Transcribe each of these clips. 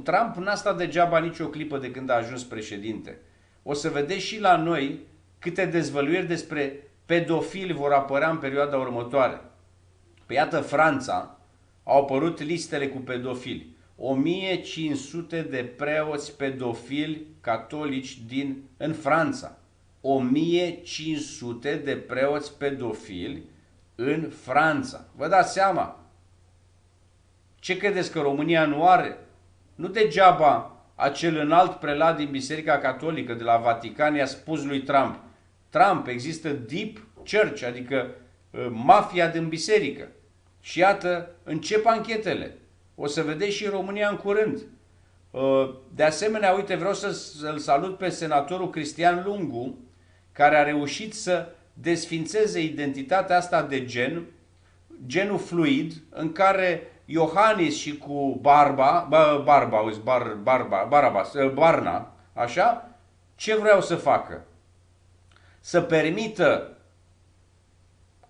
Trump n-a stat degeaba nicio clipă de când a ajuns președinte. O să vedeți și la noi câte dezvăluiri despre pedofili vor apărea în perioada următoare. Păi iată, Franța, au apărut listele cu pedofili. 1500 de preoți pedofili catolici în Franța. 1500 de preoți pedofili în Franța. Vă dați seama? Ce credeți că România nu are? Nu degeaba acel înalt prelat din Biserica Catolică de la Vatican i-a spus lui Trump: Trump, există deep church, adică mafia din biserică. Și iată, încep anchetele. O să vedeți și în România în curând. De asemenea, uite, vreau să-l salut pe senatorul Cristian Lungu, care a reușit să desfințeze identitatea asta de genul fluid, în care Iohannis și cu Barna, așa, ce vreau să facă? Să permită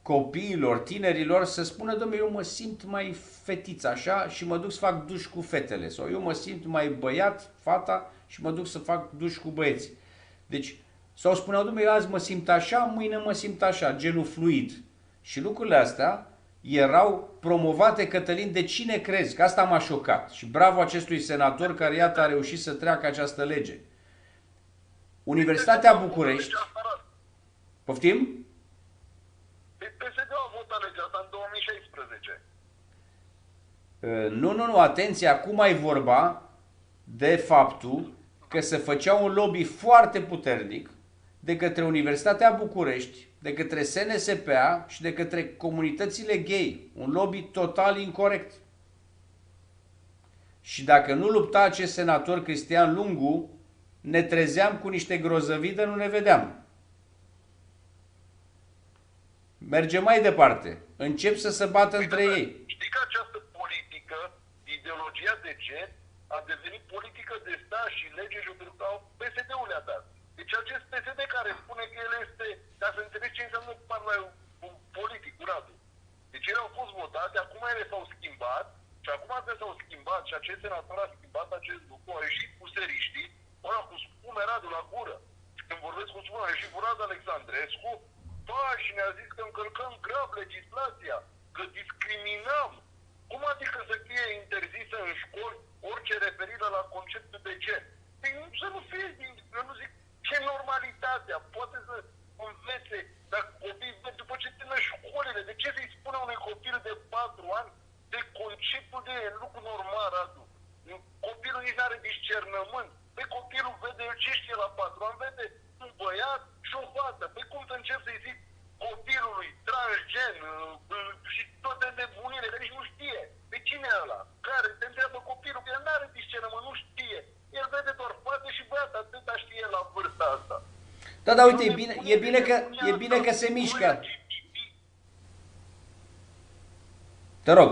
copiilor, tinerilor să spună: dom'le, eu mă simt mai fetiță așa și mă duc să fac duș cu fetele. Sau eu mă simt mai băiat, fata, și mă duc să fac duș cu băieții. Deci, sau spuneau: dom'le, eu azi mă simt așa, mâine mă simt așa, genul fluid. Și lucrurile astea erau promovate, Cătălin, de cine crezi? Că asta m-a șocat. Și bravo acestui senator care, iată, a reușit să treacă această lege. Universitatea București... Poftim? PSD-ul a votat legea asta în 2016. Nu, atenție, acum e vorba de faptul că se făcea un lobby foarte puternic de către Universitatea București, de către SNSPA și de către comunitățile gay. Un lobby total incorect. Și dacă nu lupta acest senator Cristian Lungu, ne trezeam cu niște grozăvidă, nu ne vedeam. Mergem mai departe. Încep să se bată între ei. Știi că această politică, ideologia de gen, a devenit politică de stat și lege și PSD-ul le-a dat. Deci acest PSD care spune că el este, ca să înțelegi ce înseamnă politic, Radu. Deci ele au fost votate, acum ele s-au schimbat și acum că s-au schimbat și acest senator a schimbat acest lucru, au ieșit cu seriștii, ăla cu spume Radu la gură. Și când vorbesc cu spume, a ieșit cu Radu Alexandrescu, și ne-a zis că încălcăm grav legislația, că discriminăm. Cum adică să fie interzisă în școli orice referire la conceptul de gen? Păi să nu fie, eu nu zic ce normalitatea, poate să învețe, dacă copiii, după ce termină școlile, de ce să-i spune unui copil de 4 ani de conceptul de lucru normal, Radu? Copilul nici nu are discernământ. Pe copilul vede el ce știe la 4 ani, vede un băiat și o fată. Păi cum să încep să-i zic copilului transgen și toate nebunile, că nici nu știe. Pe cine e ăla? Care? Te întreabă copilul, că el nu are discernământ, nu știe. El vede doar fată și băiat, atâta știe la vârsta asta. Da, uite, e bine că se mișcă. Te rog.